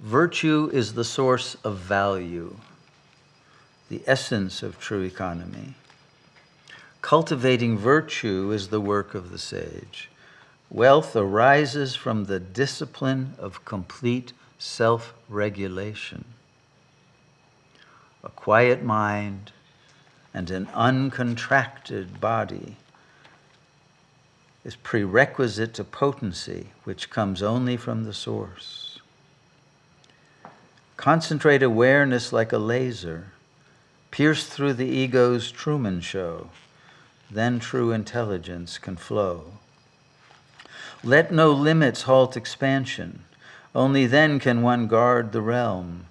Virtue is the source of value, the essence of true economy. Cultivating virtue is the work of the sage. Wealth arises from the discipline of complete self-regulation. A quiet mind and an uncontracted body is prerequisite to potency, which comes only from the source. Concentrate awareness like a laser, pierce through the ego's Truman Show, then true intelligence can flow. Let no limits halt expansion. Only then can one guard the realm.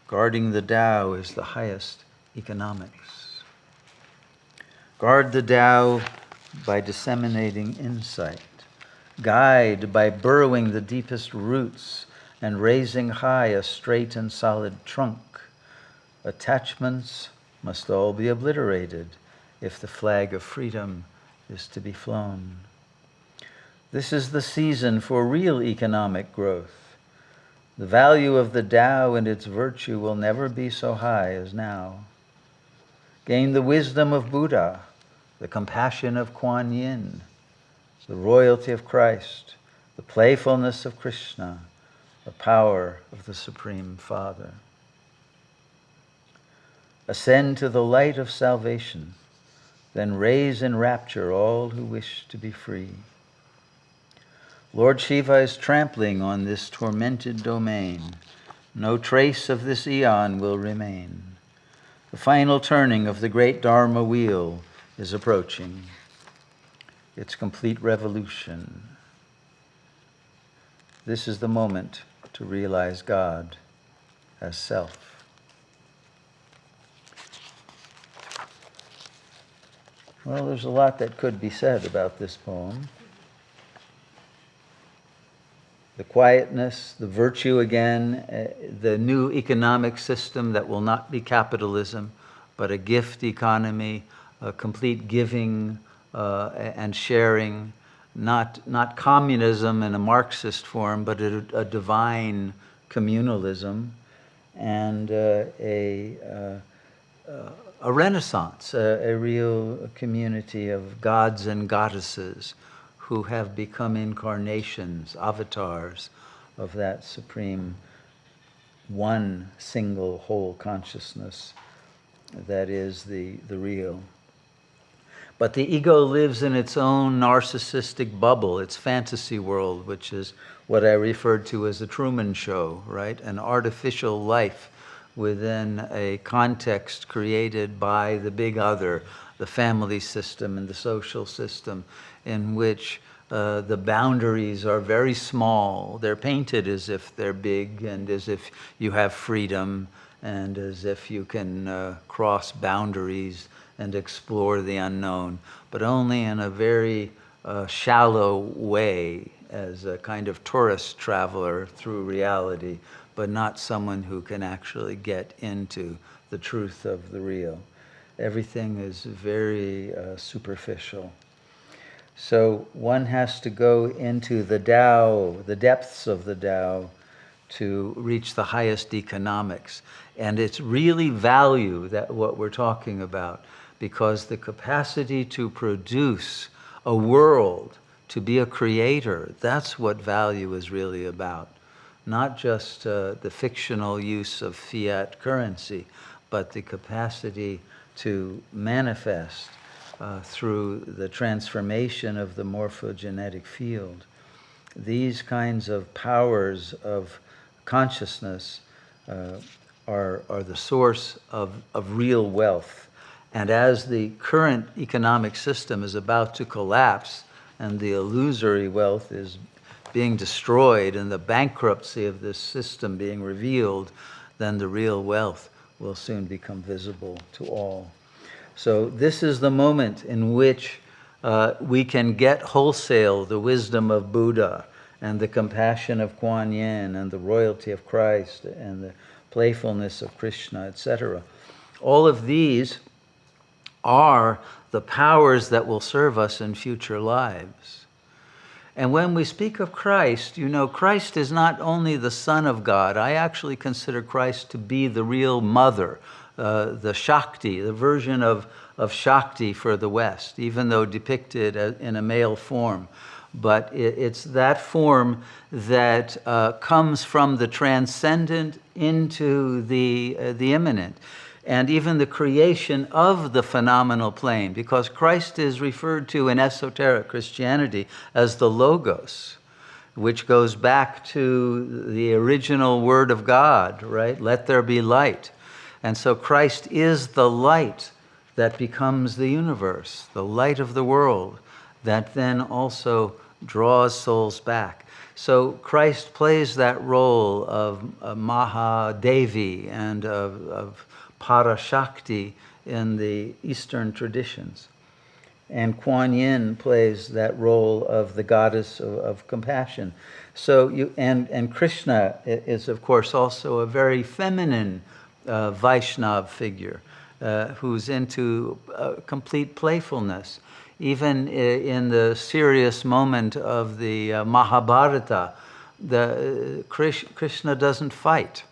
Guarding the Tao is the highest economics. Guard the Tao by disseminating insight. Guide by burrowing the deepest roots and raising high a straight and solid trunk. Attachments must all be obliterated if the flag of freedom is to be flown. This is the season for real economic growth. The value of the Tao and its virtue will never be so high as now. Gain the wisdom of Buddha, the compassion of Kuan Yin, the royalty of Christ, the playfulness of Krishna, the power of the Supreme Father. Ascend to the light of salvation, then raise in rapture all who wish to be free. Lord Shiva is trampling on this tormented domain. No trace of this eon will remain. The final turning of the great Dharma wheel is approaching. Its complete revolution. This is the moment to realize God as self. Well, there's a lot that could be said about this poem. The quietness, the virtue again, the new economic system that will not be capitalism, but a gift economy, a complete giving and sharing, not communism in a Marxist form, but a divine communalism, and a renaissance, a real community of gods and goddesses who have become incarnations, avatars of that supreme one single whole consciousness that is the real. But the ego lives in its own narcissistic bubble, its fantasy world, which is what I referred to as the Truman Show, right? An artificial life within a context created by the big other, the family system and the social system, in which the boundaries are very small. They're painted as if they're big and as if you have freedom and as if you can cross boundaries and explore the unknown, but only in a very shallow way, as a kind of tourist traveler through reality, but not someone who can actually get into the truth of the real. Everything is very superficial. So one has to go into the Tao, the depths of the Tao, to reach the highest economics. And it's really value that what we're talking about, because the capacity to produce a world, to be a creator, that's what value is really about. Not just the fictional use of fiat currency, but the capacity to manifest through the transformation of the morphogenetic field. These kinds of powers of consciousness are the source of real wealth. And as the current economic system is about to collapse and the illusory wealth is being destroyed and the bankruptcy of this system being revealed, then the real wealth will soon become visible to all. So this is the moment in which we can get wholesale the wisdom of Buddha and the compassion of Kuan Yin and the royalty of Christ and the playfulness of Krishna, etc. All of these are the powers that will serve us in future lives. And when we speak of Christ, you know, Christ is not only the Son of God. I actually consider Christ to be the real mother, the Shakti, the version of Shakti for the West, even though depicted in a male form. But it's that form that comes from the transcendent into the immanent, and even the creation of the phenomenal plane, because Christ is referred to in esoteric Christianity as the Logos, which goes back to the original Word of God, right? Let there be light. And so Christ is the light that becomes the universe, the light of the world, that then also draws souls back. So Christ plays that role of Mahadevi and of Parashakti in the Eastern traditions. And Kuan Yin plays that role of the goddess of compassion. So and Krishna is, of course, also a very feminine Vaishnav figure who's into complete playfulness. Even in the serious moment of the Mahabharata, Krishna doesn't fight.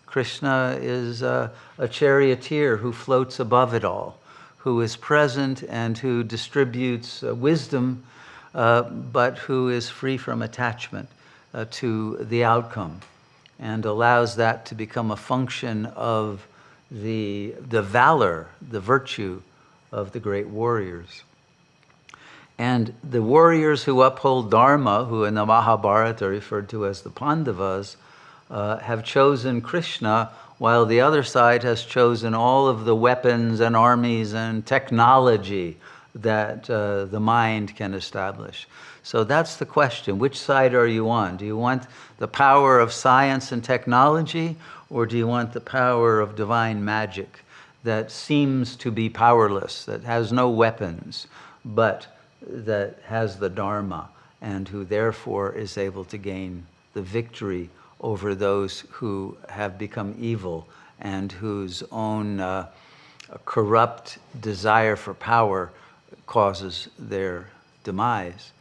Krishna is a charioteer who floats above it all, who is present and who distributes wisdom, but who is free from attachment to the outcome, and allows that to become a function of the valor, the virtue of the great warriors. And the warriors who uphold Dharma, who in the Mahabharata are referred to as the Pandavas, have chosen Krishna, while the other side has chosen all of the weapons and armies and technology that the mind can establish. So that's the question. Which side are you on? Do you want the power of science and technology, or do you want the power of divine magic that seems to be powerless, that has no weapons, but that has the Dharma, and who therefore is able to gain the victory over those who have become evil and whose own corrupt desire for power causes their demise?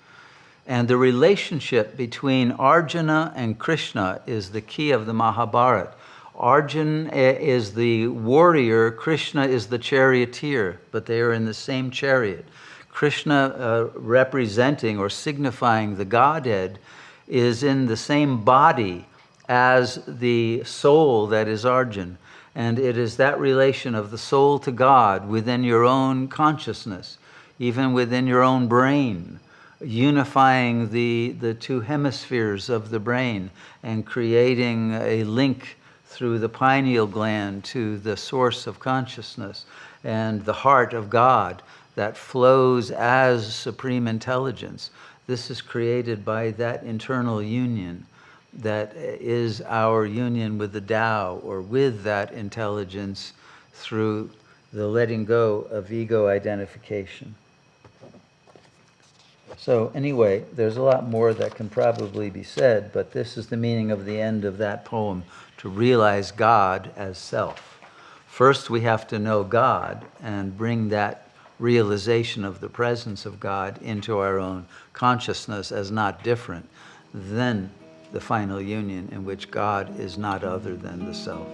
And the relationship between Arjuna and Krishna is the key of the Mahabharata. Arjuna is the warrior, Krishna is the charioteer, but they are in the same chariot. Krishna, representing or signifying the Godhead, is in the same body as the soul that is Arjuna. And it is that relation of the soul to God within your own consciousness, even within your own brain, unifying the two hemispheres of the brain and creating a link through the pineal gland to the source of consciousness and the heart of God that flows as supreme intelligence. This is created by that internal union that is our union with the Tao, or with that intelligence, through the letting go of ego identification. So anyway, there's a lot more that can probably be said, but this is the meaning of the end of that poem, to realize God as self. First, we have to know God and bring that realization of the presence of God into our own consciousness as not different. Then the final union in which God is not other than the self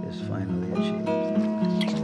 is finally achieved.